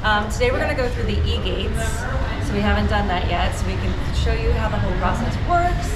Today we're going to go through the Egates, so we haven't done that yet, so we can show you how the whole process works,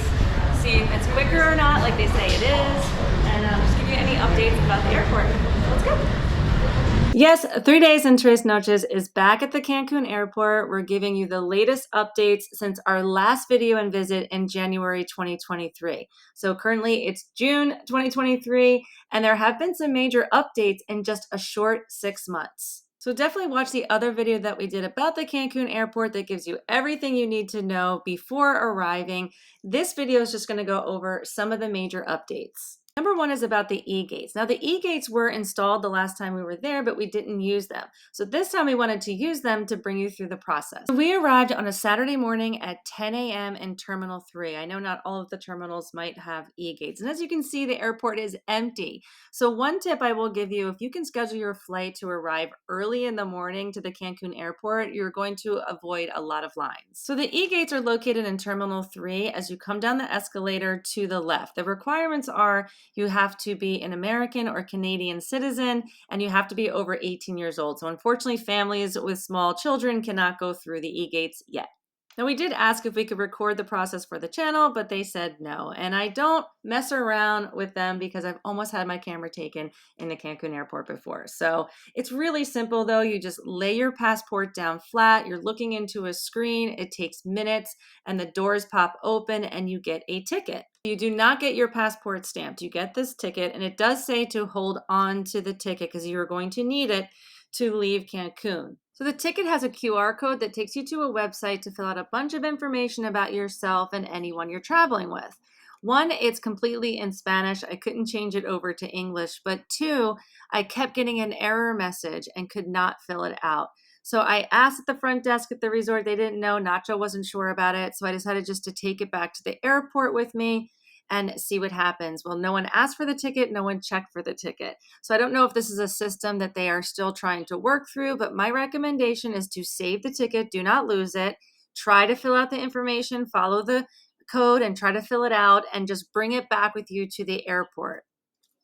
see if it's quicker or not like they say it is, and just give you any updates about the airport. Let's go! Yes, 3 days in Tres Noches is back at the Cancun Airport. We're giving you the latest updates since our last video and visit in January 2023. So currently it's June 2023, and there have been some major updates in just a short 6 months. So definitely watch the other video that we did about the Cancun Airport that gives you everything you need to know before arriving. This video is just going to go over some of the major updates. Number one is about the Egates. Now, the Egates were installed the last time we were there, but we didn't use them. So this time we wanted to use them to bring you through the process. We arrived on a Saturday morning at 10 a.m. in Terminal 3. I know not all of the terminals might have Egates. And as you can see, the airport is empty. So one tip I will give you, if you can schedule your flight to arrive early in the morning to the Cancun Airport, you're going to avoid a lot of lines. So the Egates are located in Terminal 3 as you come down the escalator to the left. The requirements are you have to be an American or Canadian citizen, and you have to be over 18 years old. So unfortunately, families with small children cannot go through the Egates yet. Now, we did ask if we could record the process for the channel, but they said no. And I don't mess around with them because I've almost had my camera taken in the Cancun Airport before. So it's really simple though. You just lay your passport down flat. You're looking into a screen. It takes minutes and the doors pop open and you get a ticket. You do not get your passport stamped. You get this ticket, and it does say to hold on to the ticket because you are going to need it to leave Cancun. So the ticket has a QR code that takes you to a website to fill out a bunch of information about yourself and anyone you're traveling with. One, it's completely in Spanish. I couldn't change it over to English. But two, I kept getting an error message and could not fill it out. So I asked at the front desk at the resort. They didn't know. Nacho wasn't sure about it. So I decided just to take it back to the airport with me and see what happens. Well, no one asked for the ticket. No one checked for the ticket. So I don't know if this is a system that they are still trying to work through, but my recommendation is to save the ticket. Do not lose it. Try to fill out the information, follow the code and try to fill it out and just bring it back with you to the airport.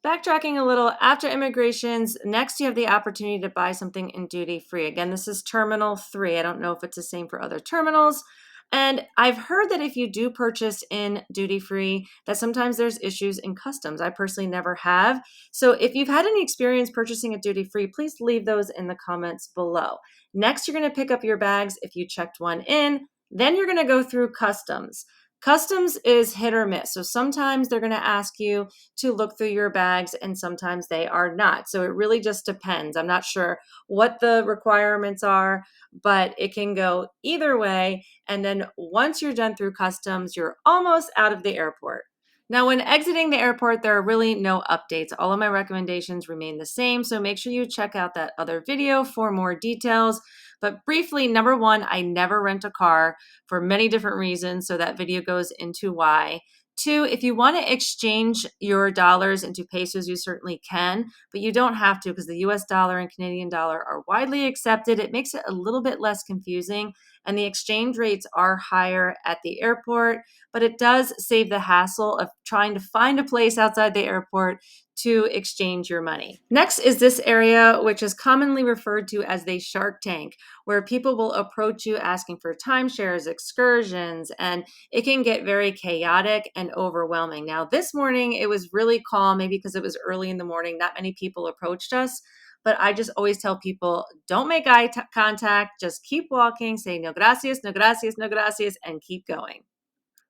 Backtracking a little, after immigrations, next you have the opportunity to buy something in duty free. Again, this is Terminal 3. I don't know if it's the same for other terminals. And I've heard that if you do purchase in duty free, that sometimes there's issues in customs. I personally never have. So if you've had any experience purchasing at duty free, please leave those in the comments below. Next, you're going to pick up your bags if you checked one in. Then you're going to go through customs. Customs is hit or miss. So sometimes they're going to ask you to look through your bags and sometimes they are not. So it really just depends. I'm not sure what the requirements are, but it can go either way. And then once you're done through customs, you're almost out of the airport. Now, when exiting the airport, there are really no updates. All of my recommendations remain the same. So make sure you check out that other video for more details. But briefly, number one, I never rent a car for many different reasons. So that video goes into why. Two, if you want to exchange your dollars into pesos, you certainly can, but you don't have to because the US dollar and Canadian dollar are widely accepted. It makes it a little bit less confusing, and the exchange rates are higher at the airport, but it does save the hassle of trying to find a place outside the airport to exchange your money. Next is this area, which is commonly referred to as the Shark Tank, where people will approach you asking for timeshares, excursions, and it can get very chaotic and overwhelming. Now, this morning, it was really calm, maybe because it was early in the morning. Not many people approached us, but I just always tell people, don't make eye contact, just keep walking, say no gracias, no gracias, no gracias, and keep going.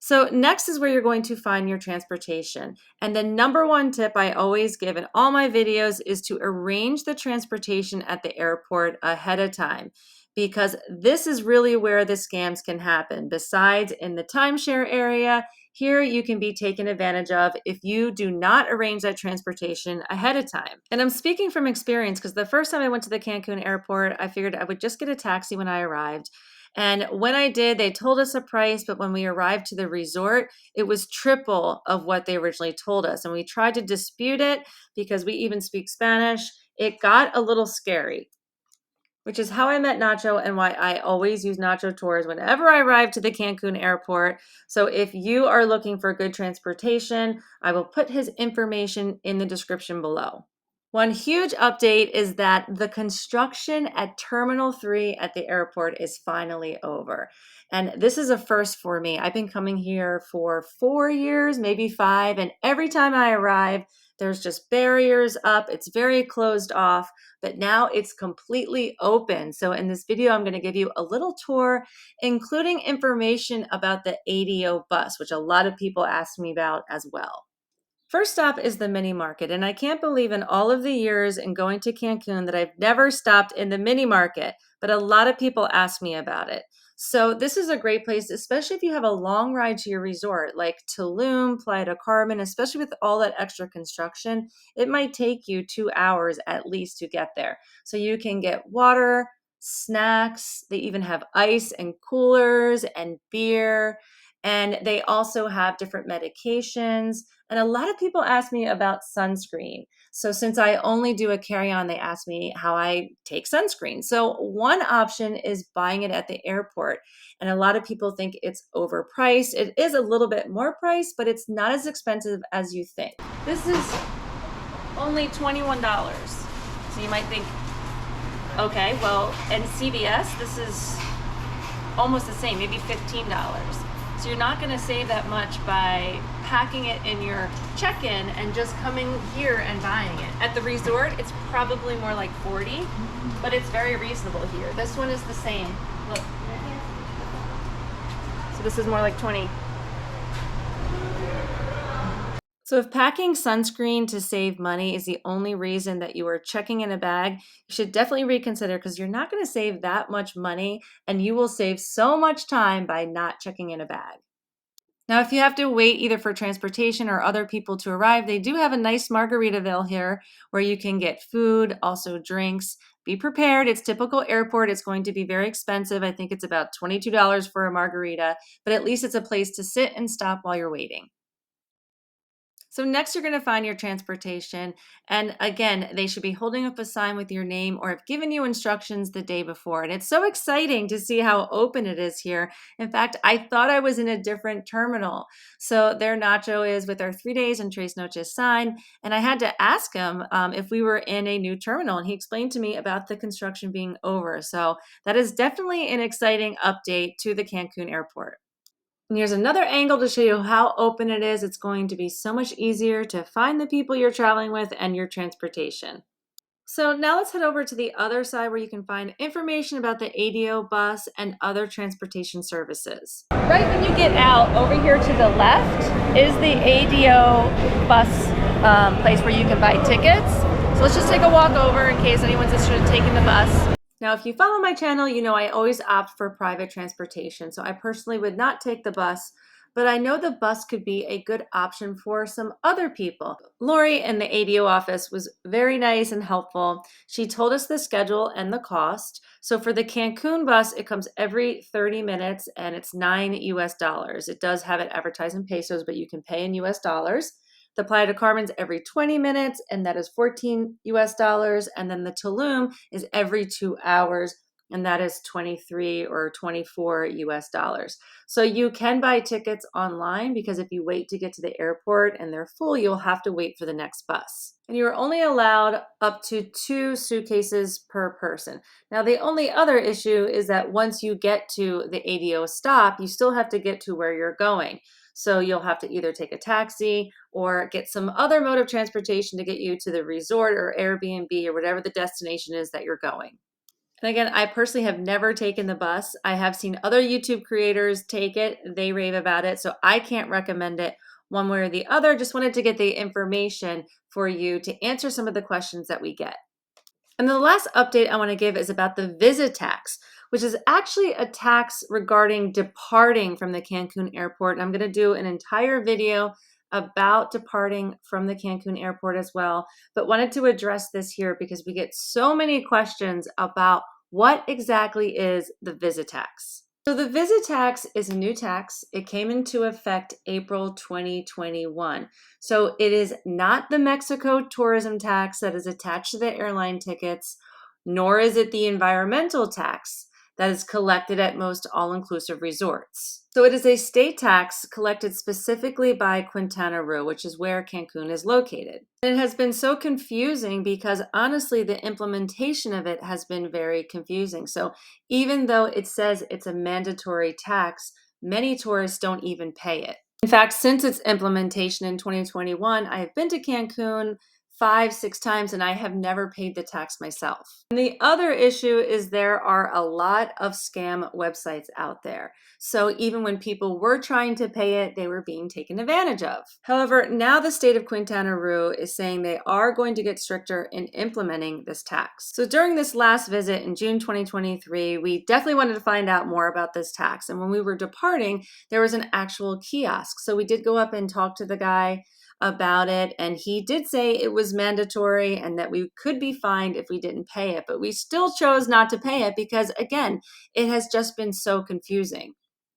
So next is where you're going to find your transportation. And the number one tip I always give in all my videos is to arrange the transportation at the airport ahead of time, because this is really where the scams can happen. Besides in the timeshare area, here you can be taken advantage of if you do not arrange that transportation ahead of time. And I'm speaking from experience because the first time I went to the Cancun airport, I figured I would just get a taxi when I arrived. And when I did, they told us a price, but when we arrived to the resort, it was triple of what they originally told us. And we tried to dispute it because we even speak Spanish. It got a little scary, which is how I met Nacho and why I always use Nacho Tours whenever I arrive to the Cancun airport. So if you are looking for good transportation, I will put his information in the description below. One huge update is that the construction at Terminal 3 at the airport is finally over. And this is a first for me. I've been coming here for 4 years, maybe 5, and every time I arrive, there's just barriers up. It's very closed off, but now it's completely open. So in this video, I'm going to give you a little tour, including information about the ADO bus, which a lot of people ask me about as well. First stop is the mini market, and I can't believe in all of the years in going to Cancun that I've never stopped in the mini market, but a lot of people ask me about it. So this is a great place, especially if you have a long ride to your resort, like Tulum, Playa del Carmen, especially with all that extra construction. It might take you 2 hours at least to get there. So you can get water, snacks, they even have ice and coolers and beer. And they also have different medications. And a lot of people ask me about sunscreen. So since I only do a carry-on, they ask me how I take sunscreen. So one option is buying it at the airport. And a lot of people think it's overpriced. It is a little bit more priced, but it's not as expensive as you think. This is only $21. So you might think, okay, well, in CVS, this is almost the same, maybe $15. So you're not going to save that much by packing it in your check-in and just coming here and buying it. At the resort, it's probably more like 40, but it's very reasonable here. This one is the same. Look. So this is more like 20. So if packing sunscreen to save money is the only reason that you are checking in a bag, you should definitely reconsider, because you're not going to save that much money and you will save so much time by not checking in a bag. Now, if you have to wait either for transportation or other people to arrive, they do have a nice Margaritaville here where you can get food, also drinks. Be prepared. It's typical airport. It's going to be very expensive. I think it's about $22 for a margarita, but at least it's a place to sit and stop while you're waiting. So next you're going to find your transportation. And again, they should be holding up a sign with your name or have given you instructions the day before. And it's so exciting to see how open it is here. In fact, I thought I was in a different terminal. So there Nacho is with our 3 days and Tres Noches sign. And I had to ask him if we were in a new terminal. And he explained to me about the construction being over. So that is definitely an exciting update to the Cancun Airport. And here's another angle to show you how open it is. It's going to be so much easier to find the people you're traveling with and your transportation. So now let's head over to the other side where you can find information about the ADO bus and other transportation services. Right when you get out, over here to the left is the ADO bus place where you can buy tickets. So let's just take a walk over in case anyone's interested in taking the bus. Now, if you follow my channel, you know I always opt for private transportation. So I personally would not take the bus, but I know the bus could be a good option for some other people. Lori in the ADO office was very nice and helpful. She told us the schedule and the cost. So for the Cancun bus, it comes every 30 minutes and it's $9 US. It does have it advertised in pesos, but you can pay in US dollars. The Playa del Carmen's every 20 minutes, and that is $14 US. And then the Tulum is every 2 hours, and that is 23 or 24 US. So you can buy tickets online, because if you wait to get to the airport and they're full, you'll have to wait for the next bus. And you're only allowed up to 2 suitcases per person. Now, the only other issue is that once you get to the ADO stop, you still have to get to where you're going. So you'll have to either take a taxi or get some other mode of transportation to get you to the resort or Airbnb or whatever the destination is that you're going. And again, I personally have never taken the bus. I have seen other YouTube creators take it. They rave about it. So I can't recommend it one way or the other. Just wanted to get the information for you to answer some of the questions that we get. And the last update I want to give is about the VISITAX, which is actually a tax regarding departing from the Cancun Airport. And I'm going to do an entire video about departing from the Cancun Airport as well, but wanted to address this here because we get so many questions about what exactly is the VISITAX. So the VISITAX is a new tax. It came into effect April 2021. So it is not the Mexico tourism tax that is attached to the airline tickets, nor is it the environmental tax that is collected at most all-inclusive resorts. So it is a state tax collected specifically by Quintana Roo, which is where Cancun is located. It has been so confusing because honestly, the implementation of it has been very confusing. So even though it says it's a mandatory tax, many tourists don't even pay it. In fact, since its implementation in 2021, I have been to Cancun 5, 6 times, and I have never paid the tax myself. And the other issue is there are a lot of scam websites out there. So even when people were trying to pay it, they were being taken advantage of. However, now the state of Quintana Roo is saying they are going to get stricter in implementing this tax. So during this last visit in June 2023, we definitely wanted to find out more about this tax. And when we were departing, there was an actual kiosk. So we did go up and talk to the guy about it, and he did say it was mandatory and that we could be fined if we didn't pay it, but we still chose not to pay it because, again, it has just been so confusing.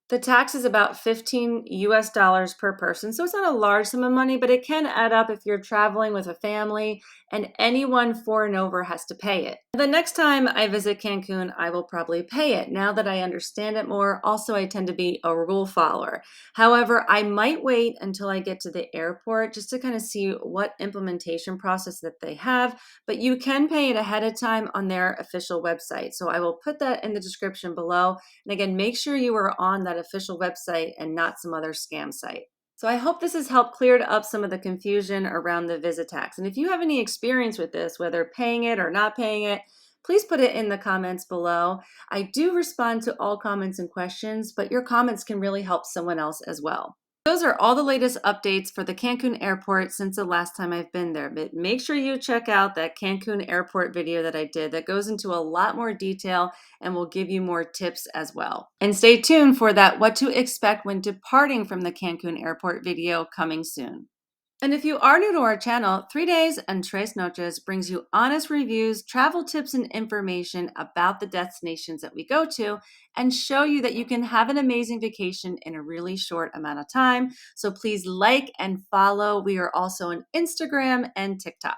The tax is about $15 per person, so it's not a large sum of money, but it can add up if you're traveling with a family, and anyone 4 and over has to pay it. The next time I visit Cancun, I will probably pay it. Now that I understand it more, also I tend to be a rule follower. However, I might wait until I get to the airport just to kind of see what implementation process that they have, but you can pay it ahead of time on their official website. So I will put that in the description below. And again, make sure you are on that official website and not some other scam site. So I hope this has helped clear up some of the confusion around the VISITAX. And if you have any experience with this, whether paying it or not paying it, please put it in the comments below. I do respond to all comments and questions, but your comments can really help someone else as well. Those are all the latest updates for the Cancun Airport since the last time I've been there. But make sure you check out that Cancun Airport video that I did that goes into a lot more detail and will give you more tips as well. And stay tuned for that what to expect when departing from the Cancun Airport video coming soon. And if you are new to our channel, 3 Days and 3 Noches brings you honest reviews, travel tips, and information about the destinations that we go to and show you that you can have an amazing vacation in a really short amount of time. So please like and follow. We are also on Instagram and TikTok.